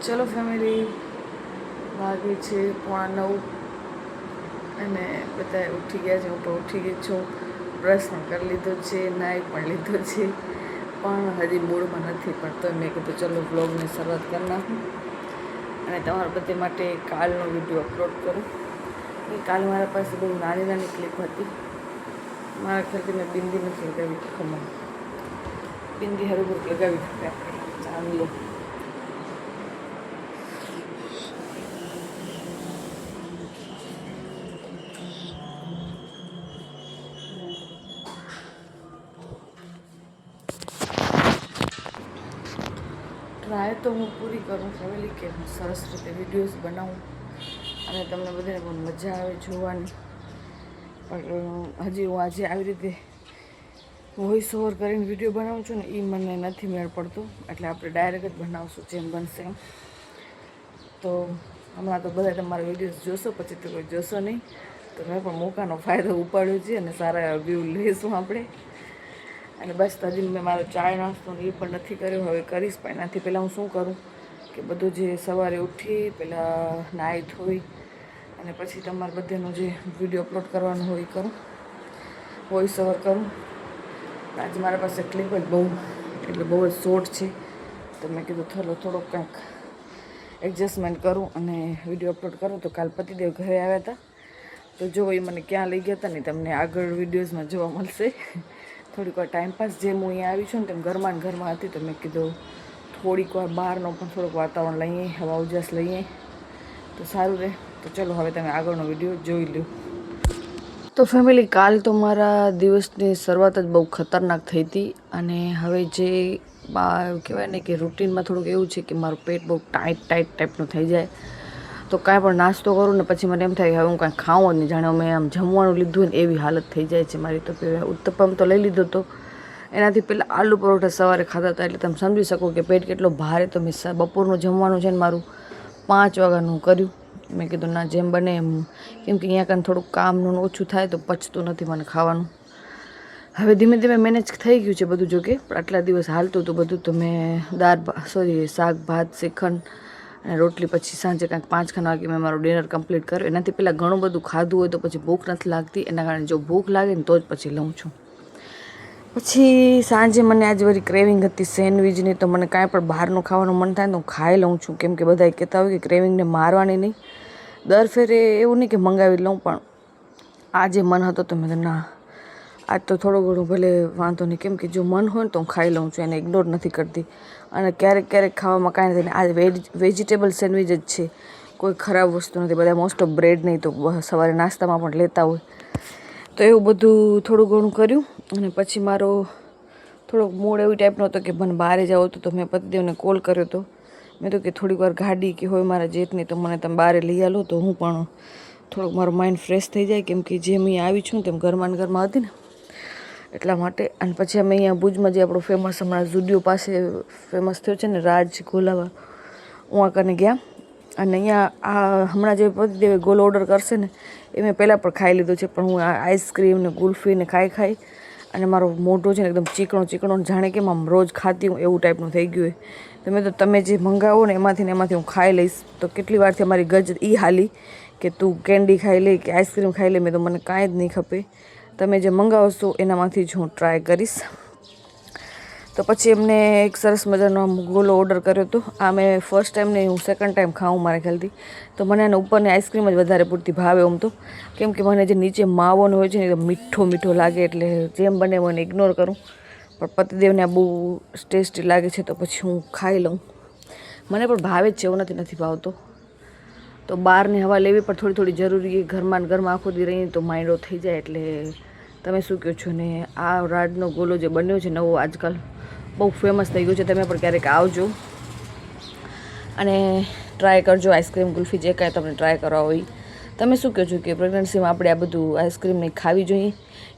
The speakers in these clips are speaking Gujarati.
ચલો ફેમિલી, વાગે છે 9:15 અને બધા ઉઠી ગયા છે. હું પણ ઉઠી ગઈ છું. બ્રશ પણ કરી લીધો છે, નાહી પણ લીધો છે, પણ હજી મૂડમાં નથી. પણ તો મેં કીધું ચલો વ્લોગની શરૂઆત કરી નાખું અને તમારા બધે માટે કાલનો વિડીયો અપલોડ કરું. કાલ મારા પાસે બહુ નાની નાની ક્લિપ હતી. મારા ખ્યાલથી મેં બિંદી નથી લગાવી. ખમણ બિંદી હરોબર લગાવી શકે આપણે ચાંદલો. ટ્રાય તો હું પૂરી કરું ફેમિલી કે હું સરસ રીતે વિડીયોઝ બનાવું અને તમને બધાને પણ મજા આવે જોવાની. પણ હજી હું આજે આવી રીતે વોઇસ ઓવર કરીને વિડીયો બનાવું છું ને, એ મને નથી મેળ પડતો. એટલે આપણે ડાયરેક્ટ જ બનાવશું જેમ બનશે એમ. તો હમણાં તો બધા તમારા વિડીયોઝ જોશો, પછી તો કોઈ જોશો નહીં. તો મેં પણ મોકાનો ફાયદો ઉપાડ્યો છે અને સારા વ્યૂ લઈશું આપણે. અને બસ હજી મેં મારો ચાય નાસ્તો એ પણ નથી કર્યો, હવે કરીશ. પણ એનાથી પહેલાં હું શું કરું કે બધું જે સવારે ઉઠી પહેલાં નાહી ધોઈ અને પછી તમારા બધાનો જે વિડીયો અપલોડ કરવાનો હોય એ કરું, વોઇસ ઓવર કરું. આજે મારા પાસે ક્લિપ જ બહુ જ શોર્ટ છે, તો મેં કીધું થોડોક કંઈક એડજસ્ટમેન્ટ કરું અને વિડીયો અપલોડ કરું. તો કાલ પતિદેવ ઘરે આવ્યા હતા, તો જો એ મને ક્યાં લઈ ગયા હતા ને તમને આગળ વિડીયોઝમાં જોવા મળશે. થોડીક વાર ટાઈમપાસ, જેમ હું અહીંયા આવી છું ને તેમ ઘરમાં હતી, તો મેં કીધું થોડીક વાર બહારનો પણ થોડુંક વાતાવરણ લઈએ, હવા ઉજાસ લઈએ તો સારું રહે. તો ચલો હવે તમે આગળનો વિડીયો જોઈ લો. તો ફેમિલી, કાલ તો મારા દિવસની શરૂઆત જ બહુ ખતરનાક થઈ હતી. અને હવે જે કહેવાય ને કે રૂટિનમાં થોડુંક એવું છે કે મારું પેટ બહુ ટાઈપનું થઈ જાય. તો કાંઈ પણ નાસ્તો કરું ને પછી મને એમ થાય કે હવે હું કાંઈ ખાવું જ નહીં, જાણે મેં આમ જમવાનું લીધું ને એવી હાલત થઈ જાય છે મારી. તો ઉત્તપમ તો લઈ લીધો હતો, એનાથી પહેલાં આલુ પરોઠા સવારે ખાતા હતા. એટલે તમે સમજી શકો કે પેટ કેટલો ભારે. તો મેં બપોરનું જમવાનું છે ને મારું 5 વાગ્યાનું કર્યું. મેં કીધું ના, જેમ બને એમ, કેમ કે અહીંયા કાન થોડુંક કામનું ઓછું થાય તો પચતું નથી મને ખાવાનું. હવે ધીમે ધીમે મેનેજ થઈ ગયું છે બધું. જોકે પણ આટલા દિવસ હાલતું હતું બધું. તો મેં શાક ભાત શ્રીખંડ અને રોટલી, પછી સાંજે કાંઈક 5 વાગે મેં મારું ડિનર કમ્પ્લીટ કર્યું. એનાથી પહેલાં ઘણું બધું ખાધું હોય તો પછી ભૂખ નથી લાગતી. એના કારણે જો ભૂખ લાગે ને તો જ પછી લઉં છું. પછી સાંજે મને આજે વળી ક્રેવિંગ હતી સેન્ડવિચની. તો મને કાંઈ પણ બહારનું ખાવાનું મન થાય તો હું ખાઈ લઉં છું. કેમ કે બધા કહેતા હોય કે ક્રેવિંગને મારવાની નહીં. દર ફેરે એવું નહીં કે મંગાવી લઉં, પણ આજે મન હતો તો મેં ના, આજ તો થોડું ઘણું ભલે વાંધો નહીં. કેમ કે જો મન હોય ને તો હું ખાઈ લઉં છું, એને ઇગ્નોર નથી કરતી. અને ક્યારેક ખાવામાં કાંઈ નથી. આ વેજીટેબલ સેન્ડવિચ જ છે, કોઈ ખરાબ વસ્તુ નથી. બધા મોસ્ટ ઓફ બ્રેડ નહીં તો સવારે નાસ્તામાં પણ લેતા હોય. તો એવું બધું થોડું ઘણું કર્યું. અને પછી મારો થોડોક મૂડ એવી ટાઈપનો હતો કે મને બહાર જવું હતું. તો મેં પતિદેવને કોલ કર્યો હતો. મેં તો કે થોડીક વાર ગાડી કે હોય મારા જેટની તો મને તમે બહાર લઈ આવો, તો હું પણ થોડુંક મારું માઇન્ડ ફ્રેશ થઈ જાય. કેમ કે જેમ અહીંયા આવી છું ને તેમ ઘરમાં હતી ને એટલા માટે. અને પછી અમે અહીંયા ભુજમાં જે આપણો ફેમસ હમણાં ઝુડિયો પાસે ફેમસ થયો છે ને, રાજ ગોલાવા, હું કને ગયા. અને અહીંયા હમણાં જે પતિદેવે ગોલો ઓર્ડર કરશે ને એ મેં પહેલાં પણ ખાઈ લીધું છે. પણ હું આઈસ્ક્રીમ ને ગુલ્ફી ને ખાઈ અને મારો મોઢો છે ને એકદમ ચીકણો જાણે કે આમ રોજ ખાતી હું એવું ટાઈપનું થઈ ગયું હોય. તો મેં તો તમે જે મંગાવો ને એમાંથી હું ખાઈ લઈશ. તો કેટલી વારથી અમારી ગજ હાલી કે તું કેન્ડી ખાઈ લે કે આઈસ્ક્રીમ ખાઈ લે. મેં તો મને કાંઈ જ નહીં ખપે, તમે જે મંગાવશો એનામાંથી જ હું ટ્રાય કરીશ. તો પછી એમને એક સરસ મજાનો ગોલો ઓર્ડર કર્યો હતો. આ મેં ફર્સ્ટ ટાઈમ નહીં, હું સેકન્ડ ટાઈમ ખાઉં મારા ખ્યાલથી. તો મને આને ઉપરની આઈસ્ક્રીમ જ વધારે પૂરતી ભાવે આમ તો. કેમ કે મને જે નીચે માવાનો હોય છે ને એ મીઠો લાગે, એટલે જેમ બને મને ઇગ્નોર કરું. પણ પતિદેવને આ બહુ ટેસ્ટી લાગે છે તો પછી હું ખાઈ લઉં. મને પણ ભાવે જ છે, એવું નથી ભાવતો. તો બહારની હવા લેવી પણ થોડી જરૂરી. ઘરમાં આખો દી રહીને તો માઇન્ડો થઈ જાય. એટલે તમે શું કહો છો? ને આ રાજનો ગોલો જે બન્યો છે નવો, આજકાલ બહુ ફેમસ થઈ ગયું છે. તમે પણ ક્યારેક આવજો અને ટ્રાય કરજો. આઈસ્ક્રીમ ગુલ્ફી જે કાંઈ તમને ટ્રાય કરવા હોય. તમે શું કહો છો કે પ્રેગ્નન્સીમાં આપણે આ બધું આઈસ્ક્રીમ નહીં ખાવી જોઈએ?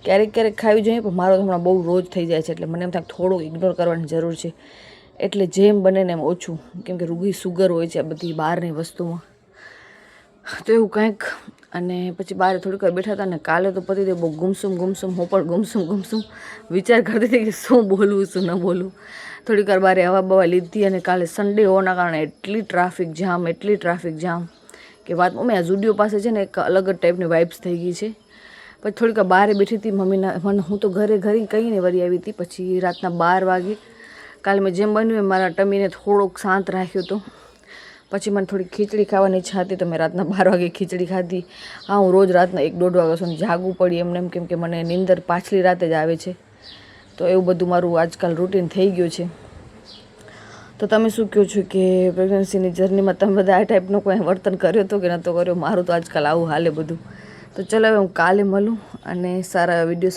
ક્યારેક ખાવી જોઈએ, પણ મારો હમણાં બહુ રોજ થઈ જાય છે. એટલે મને એમ થાય થોડુંક ઇગ્નોર કરવાની જરૂર છે. એટલે જેમ બને ને એમ ઓછું. કેમ કે રૂગી સુગર હોય છે આ બધી બહારની વસ્તુમાં. તો એવું કંઈક. અને પછી બહાર થોડીક વાર બેઠા હતા ને કાલે તો પતિદેવ બહુ ગુમસુમ. હું પણ ગુમસુમ વિચાર કરતી હતી કે શું બોલવું શું ન બોલવું. થોડીક વાર બારે હવા બવા લીધી અને કાલે સન્ડે હોવાના કારણે એટલી ટ્રાફિક જામ કે વાત મમ્મી આ ઝુડિયો પાસે છે ને એક અલગ જ ટાઈપની વાઇબ્સ થઈ ગઈ છે. પછી થોડીક વાર બહાર બેઠી હતી મમ્મીના હું તો ઘરે કહીને વળી આવી હતી. પછી રાતના 12 વાગે કાલે મેં જેમ બન્યું એમ મારા ટમીને થોડોક શાંત રાખ્યો હતો. પછી મને થોડી ખીચડી ખાવાની ઈચ્છા હતી તો મેં રાતના 12 વાગે ખીચડી ખાધી. હા, હું રોજ રાતના 1-1.5 વાગ્યા સુધી જાગવું પડી એમ કેમ કે મને નીંદર પાછલી રાતે જ આવે છે. તો એવું બધું મારું આજકાલ રૂટીન થઈ ગયું છે. તો તમે શું કહો છો કે પ્રેગ્નન્સીની જર્નીમાં તમે બધા આ ટાઈપનો કોઈ વર્તન કર્યો હતો કે નહોતો કર્યો? મારું તો આજકાલ આવું હાલે બધું. તો ચલો હવે હું કાલે મળું અને સારા વિડીયો